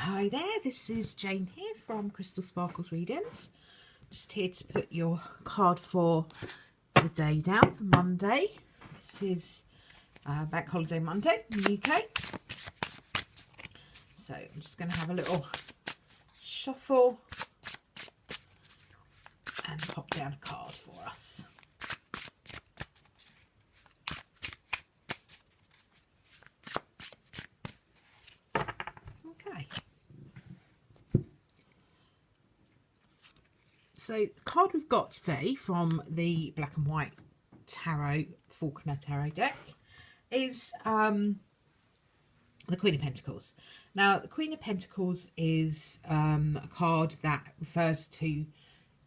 Hi there, this is Jane here from Crystal Sparkles Readings. Just here to put your card for the day down for Monday. This is Bank Holiday Monday in the UK. So I'm just going to have a little shuffle and pop down a card for us. Okay. So the card we've got today from the Black and White Tarot, Faulkner Tarot deck is the Queen of Pentacles. Now, the Queen of Pentacles is a card that refers to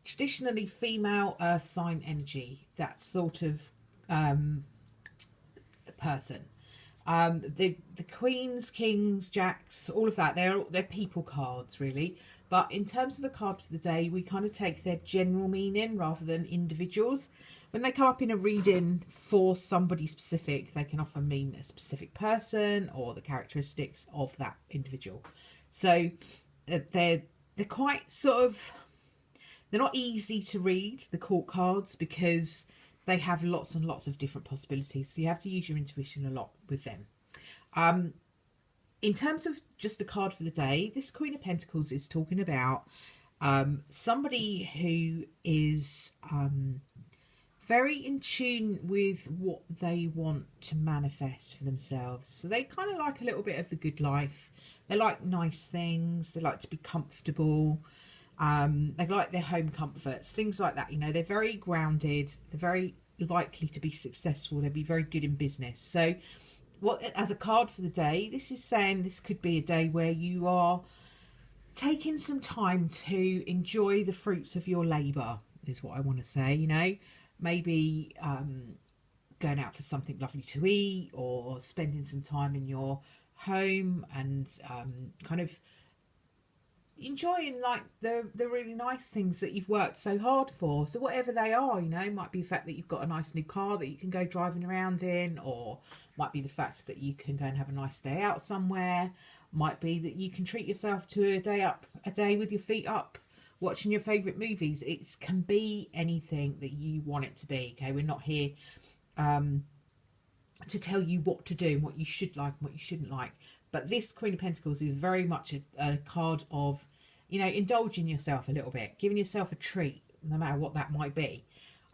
traditionally female earth sign energy. That sort of person. The queens, kings, jacks, all of that, they're people cards really. But in terms of a card for the day, we kind of take their general meaning rather than individuals. When they come up in a reading for somebody specific, they can often mean a specific person or the characteristics of that individual. So they're quite sort of, they're not easy to read, the court cards, because they have lots and lots of different possibilities. So you have to use your intuition a lot with them. In terms of just a card for the day, this Queen of Pentacles is talking about somebody who is very in tune with what they want to manifest for themselves. So they kind of like a little bit of the good life. They like nice things. They like to be comfortable. They like their home comforts, things like that. You know, they're very grounded. They're very likely to be successful. They'll be very good in business. So as a card for the day, this is saying this could be a day where you are taking some time to enjoy the fruits of your labour, is what I want to say. You know, maybe going out for something lovely to eat, or spending some time in your home and kind of enjoying like the really nice things that you've worked so hard for. So whatever they are, you know, it might be the fact that you've got a nice new car that you can go driving around in, or might be the fact that you can go and have a nice day out somewhere, might be that you can treat yourself to a day with your feet up watching your favorite movies. It can be anything that you want it to be. Okay, we're not here to tell you what to do and what you should like and what you shouldn't like. But this Queen of Pentacles is very much a card of, you know, indulging yourself a little bit, giving yourself a treat, no matter what that might be.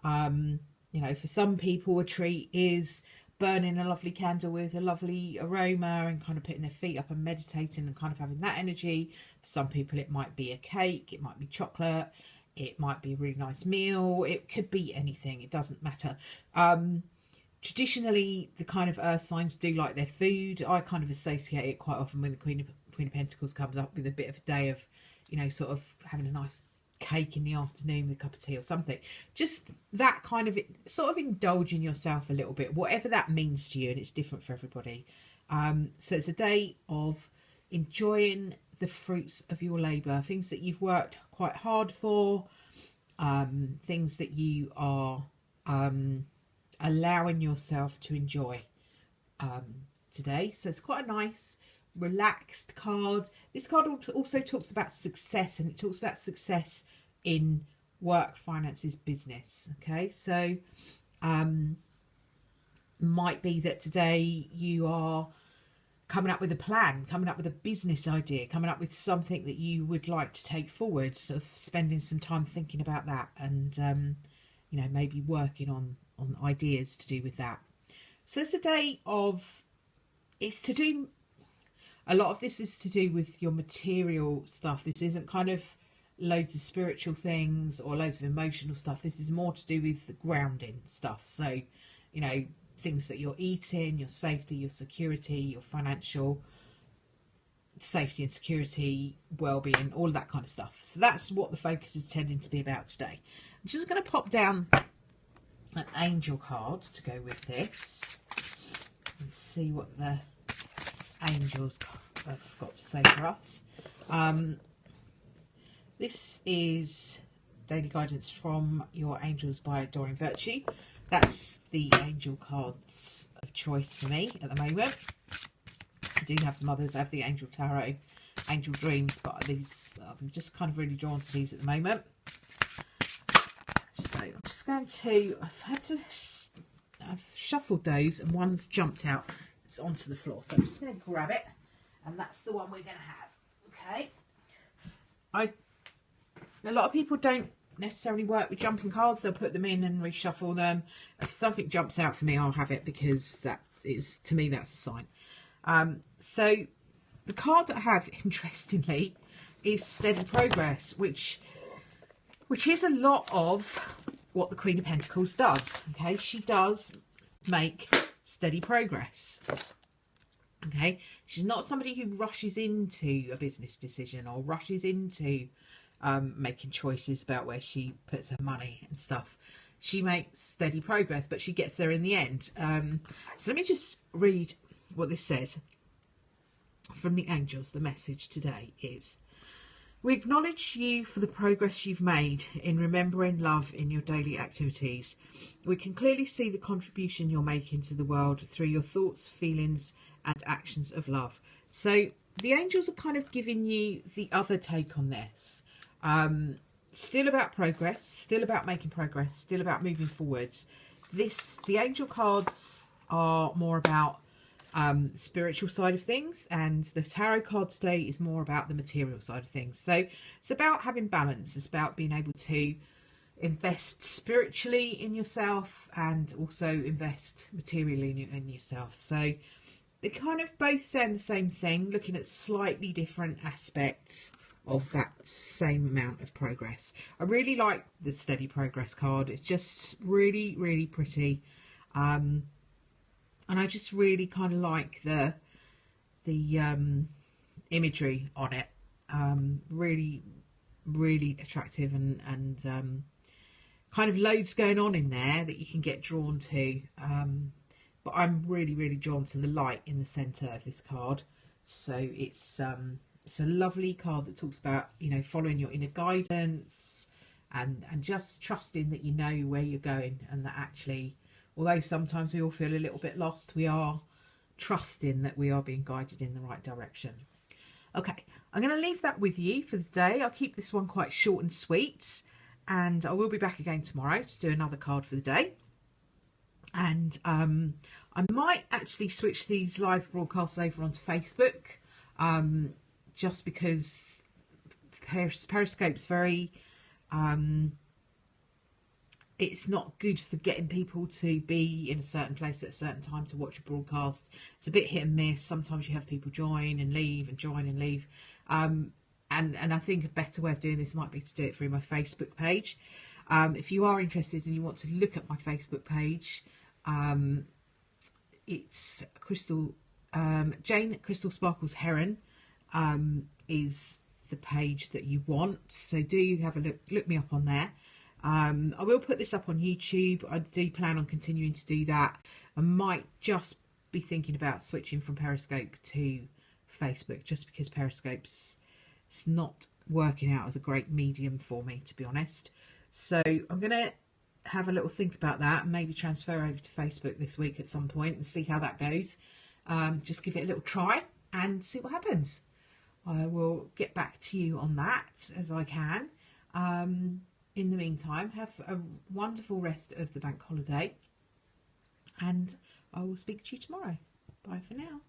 You know, for some people, a treat is burning a lovely candle with a lovely aroma and kind of putting their feet up and meditating and kind of having that energy. For some people, it might be a cake, it might be chocolate, it might be a really nice meal. It could be anything. It doesn't matter. Traditionally, the kind of earth signs do like their food. I kind of associate it quite often when the Queen of Pentacles comes up with a bit of a day of, you know, sort of having a nice cake in the afternoon with a cup of tea or something. Just that kind of sort of indulging yourself a little bit, whatever that means to you, and it's different for everybody. So it's a day of enjoying the fruits of your labour, things that you've worked quite hard for, things that you are allowing yourself to enjoy today. So it's quite a nice relaxed card. This card also talks about success, and it talks about success in work, finances, business. Okay, so might be that today you are coming up with a plan, coming up with a business idea, coming up with something that you would like to take forward, sort of spending some time thinking about that, and you know, maybe working on ideas to do with that. So it's a day of, it's to do, a lot of this is to do with your material stuff. This isn't kind of loads of spiritual things or loads of emotional stuff. This is more to do with the grounding stuff. So, you know, things that you're eating, your safety, your security, your financial safety and security, well-being, all of that kind of stuff. So that's what the focus is tending to be about today. I'm just going to pop down an angel card to go with this and see what the angels have got to say for us. This is Daily Guidance from Your Angels by Doreen Virtue. That's the angel cards of choice for me at the moment. I do have some others. I have the Angel Tarot angel dreams, but these, I'm just kind of really drawn to these at the moment. So I'm just going to, I've shuffled those and one's jumped out. It's onto the floor. So I'm just going to grab it, and that's the one we're going to have. Okay. A lot of people don't necessarily work with jumping cards. They'll put them in and reshuffle them. If something jumps out for me, I'll have it, because that is, to me, that's a sign. So the card that I have, interestingly, is Steady Progress, which is a lot of what the Queen of Pentacles does. Okay, she does make steady progress. Okay, she's not somebody who rushes into a business decision or rushes into making choices about where she puts her money and stuff. She makes steady progress, but she gets there in the end. So let me just read what this says from the angels. The message today is: we acknowledge you for the progress you've made in remembering love in your daily activities. We can clearly see the contribution you're making to the world through your thoughts, feelings and actions of love. So the angels are kind of giving you the other take on this. Still about progress, still about making progress, still about moving forwards. The angel cards are more about spiritual side of things, and the tarot card today is more about the material side of things. So it's about having balance. It's about being able to invest spiritually in yourself and also invest materially in yourself. So they kind of both saying the same thing, looking at slightly different aspects of that same amount of progress. I really like the Steady Progress card. It's just really, really pretty. And I just really kind of like the imagery on it. Really, really attractive, and kind of loads going on in there that you can get drawn to. But I'm really, really drawn to the light in the centre of this card. So it's a lovely card that talks about, you know, following your inner guidance and just trusting that you know where you're going, and that actually, although sometimes we all feel a little bit lost, we are trusting that we are being guided in the right direction. Okay, I'm going to leave that with you for the day. I'll keep this one quite short and sweet, and I will be back again tomorrow to do another card for the day. And I might actually switch these live broadcasts over onto Facebook, just because Periscope's very... it's not good for getting people to be in a certain place at a certain time to watch a broadcast. It's a bit hit and miss. Sometimes you have people join and leave and join and leave. And I think a better way of doing this might be to do it through my Facebook page. If you are interested and you want to look at my Facebook page, it's Crystal, Jane Crystal Sparkles Heron is the page that you want. So do have a look me up on there. I will put this up on YouTube. I do plan on continuing to do that. I might just be thinking about switching from Periscope to Facebook, just because Periscope's it's not working out as a great medium for me, to be honest. So I'm going to have a little think about that and maybe transfer over to Facebook this week at some point and see how that goes. Just give it a little try and see what happens. I will get back to you on that as I can. In the meantime, have a wonderful rest of the bank holiday, and I will speak to you tomorrow. Bye for now.